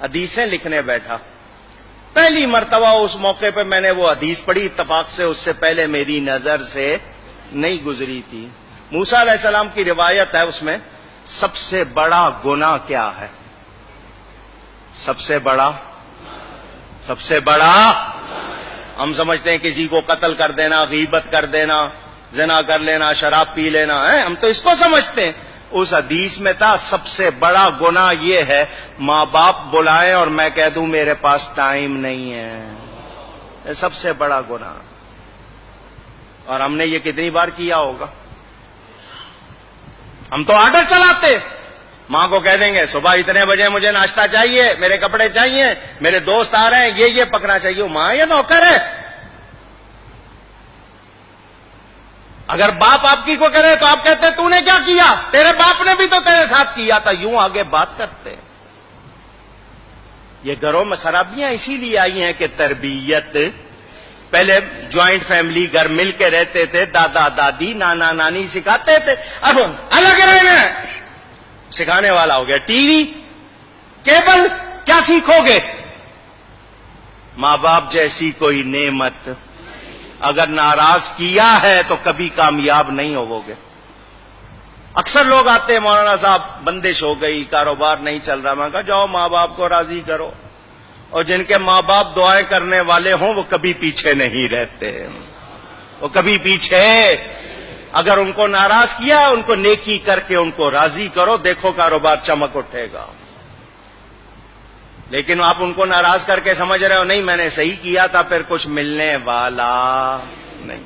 حدیثیں لکھنے بیٹھا. پہلی مرتبہ اس موقع پہ میں نے وہ حدیث پڑھی, اتفاق سے اس سے پہلے میری نظر سے نہیں گزری تھی. موسیٰ علیہ السلام کی روایت ہے, اس میں سب سے بڑا گناہ کیا ہے؟ سب سے بڑا ہم سمجھتے ہیں کسی کو قتل کر دینا, غیبت کر دینا, زنا کر لینا, شراب پی لینا ہے, ہم تو اس کو سمجھتے ہیں. اس حدیث میں تھا سب سے بڑا گناہ یہ ہے ماں باپ بلائیں اور میں کہہ دوں میرے پاس ٹائم نہیں ہے. یہ سب سے بڑا گناہ. اور ہم نے یہ کتنی بار کیا ہوگا؟ ہم تو آرڈر چلاتے, ماں کو کہہ دیں گے صبح اتنے بجے مجھے ناشتہ چاہیے, میرے کپڑے چاہیے, میرے دوست آ رہے ہیں, یہ پکنا چاہیے. ماں یہ نوکر ہے. اگر باپ آپ کی کو کرے تو آپ کہتے تو نے کیا کیا, تیرے باپ نے بھی تو تیرے ساتھ کیا تھا. یوں آگے بات کرتے. یہ گھروں میں خرابیاں اسی لیے آئی ہیں کہ تربیت, پہلے جوائنٹ فیملی گھر مل کے رہتے تھے, دادا دادی نانا نانی سکھاتے تھے. اب الگ رہنا سکھانے والا ہو گیا ٹی وی, کیبل, کیا سیکھو گے؟ ماں باپ جیسی کوئی نعمت اگر ناراض کیا ہے تو کبھی کامیاب نہیں ہوو گے. اکثر لوگ آتے ہیں, مولانا صاحب بندش ہو گئی, کاروبار نہیں چل رہا. میں کہا جاؤ ماں باپ کو راضی کرو, اور جن کے ماں باپ دعائیں کرنے والے ہوں وہ کبھی پیچھے نہیں رہتے, وہ کبھی پیچھے. اگر ان کو ناراض کیا ان کو نیکی کر کے ان کو راضی کرو, دیکھو کاروبار چمک اٹھے گا. لیکن آپ ان کو ناراض کر کے سمجھ رہے ہو نہیں میں نے صحیح کیا تھا, پھر کچھ ملنے والا نہیں.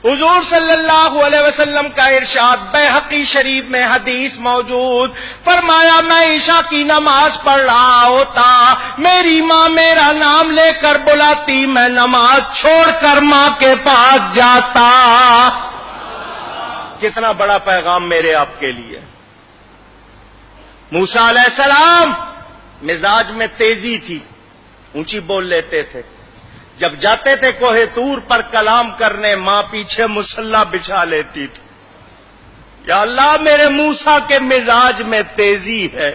حضور صلی اللہ علیہ وسلم کا ارشاد بیہقی شریف میں حدیث موجود, فرمایا میں عشاء کی نماز پڑھ رہا ہوتا, میری ماں میرا نام لے کر بلاتی, میں نماز چھوڑ کر ماں کے پاس جاتا. کتنا بڑا پیغام میرے آپ کے لیے. موسیٰ علیہ السلام مزاج میں تیزی تھی, اونچی بول لیتے تھے. جب جاتے تھے کوہ طور پر کلام کرنے, ماں پیچھے مصلی بچھا لیتی تھی. یا اللہ میرے موسیٰ کے مزاج میں تیزی ہے,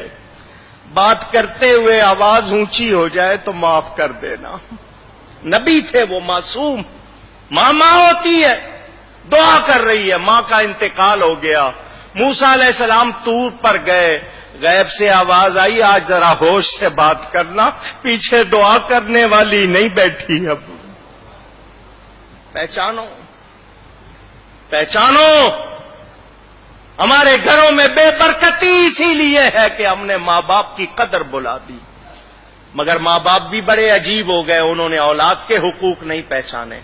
بات کرتے ہوئے آواز اونچی ہو جائے تو معاف کر دینا. نبی تھے وہ, معصوم. ماں ہوتی ہے, دعا کر رہی ہے, ماں کا انتقال ہو گیا. موسیٰ علیہ السلام طور پر گئے, غیب سے آواز آئی آج ذرا ہوش سے بات کرنا, پیچھے دعا کرنے والی نہیں بیٹھی. اب پہچانو ہمارے گھروں میں بے برکتی اسی لیے ہے کہ ہم نے ماں باپ کی قدر بلا دی. مگر ماں باپ بھی بڑے عجیب ہو گئے, انہوں نے اولاد کے حقوق نہیں پہچانے.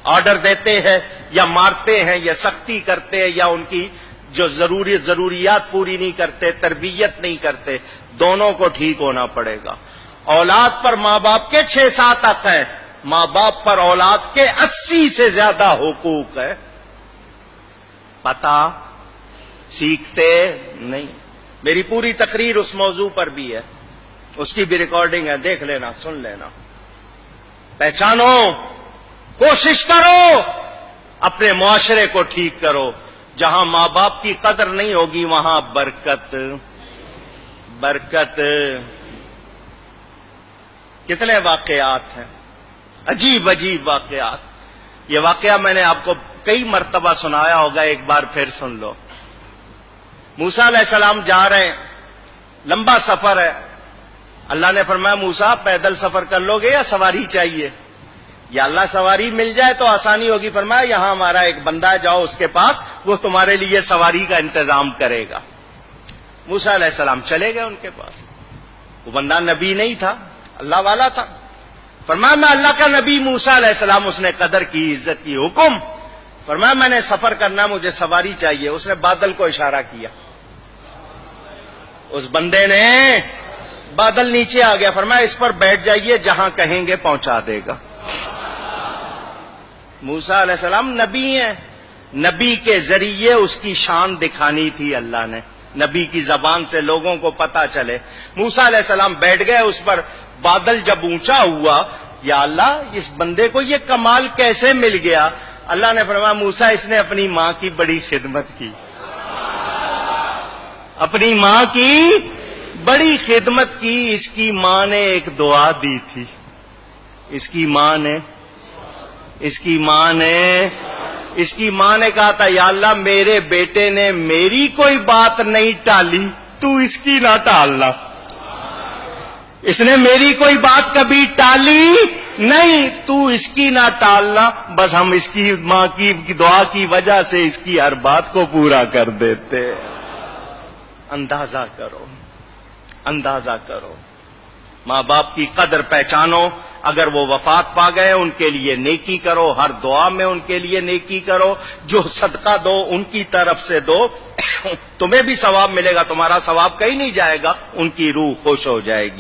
آرڈر دیتے ہیں یا مارتے ہیں یا سختی کرتے ہیں یا ان کی جو ضروریات پوری نہیں کرتے, تربیت نہیں کرتے. دونوں کو ٹھیک ہونا پڑے گا. اولاد پر ماں باپ کے 6-7 حق ہیں, ماں باپ پر اولاد کے 80 سے زیادہ حقوق ہے. پتہ سیکھتے نہیں. میری پوری تقریر اس موضوع پر بھی ہے, اس کی بھی ریکارڈنگ ہے, دیکھ لینا, سن لینا. پہچانو, کوشش کرو, اپنے معاشرے کو ٹھیک کرو. جہاں ماں باپ کی قدر نہیں ہوگی وہاں برکت. کتنے واقعات ہیں, عجیب واقعات. یہ واقعہ میں نے آپ کو کئی مرتبہ سنایا ہوگا, ایک بار پھر سن لو. موسیٰ علیہ السلام جا رہے ہیں, لمبا سفر ہے. اللہ نے فرمایا موسیٰ پیدل سفر کر لو گے یا سواری چاہیے؟ یا اللہ سواری مل جائے تو آسانی ہوگی. فرمایا یہاں ہمارا ایک بندہ ہے, جاؤ اس کے پاس, وہ تمہارے لیے سواری کا انتظام کرے گا. موسیٰ علیہ السلام چلے گئے ان کے پاس. وہ بندہ نبی نہیں تھا, اللہ والا تھا. فرمایا میں اللہ کا نبی موسیٰ علیہ السلام. اس نے قدر کی, عزت کی. حکم. فرمایا میں نے سفر کرنا, مجھے سواری چاہیے. اس نے بادل کو اشارہ کیا, اس بندے نے, بادل نیچے آ گیا. فرمایا اس پر بیٹھ جائیے, جہاں کہیں گے پہنچا دے گا. موسیٰ علیہ السلام نبی ہیں, نبی کے ذریعے اس کی شان دکھانی تھی اللہ نے, نبی کی زبان سے لوگوں کو پتا چلے. موسیٰ علیہ السلام بیٹھ گئے اس پر. بادل جب اونچا ہوا, یا اللہ اس بندے کو یہ کمال کیسے مل گیا؟ اللہ نے فرمایا موسیٰ اس نے اپنی ماں کی بڑی خدمت کی, اپنی ماں کی بڑی خدمت کی. اس کی ماں نے ایک دعا دی تھی. اس کی ماں نے کہا تھا یا اللہ میرے بیٹے نے میری کوئی بات نہیں ٹالی, تو اس کی نہ ٹالنا. اس نے میری کوئی بات کبھی ٹالی نہیں, تو اس کی نہ ٹالنا. بس ہم اس کی ماں کی دعا کی وجہ سے اس کی ہر بات کو پورا کر دیتے. اندازہ کرو. ماں باپ کی قدر پہچانو. اگر وہ وفات پا گئے ان کے لیے نیکی کرو, ہر دعا میں ان کے لیے نیکی کرو. جو صدقہ دو ان کی طرف سے دو, تمہیں بھی ثواب ملے گا, تمہارا ثواب کہیں نہیں جائے گا, ان کی روح خوش ہو جائے گی.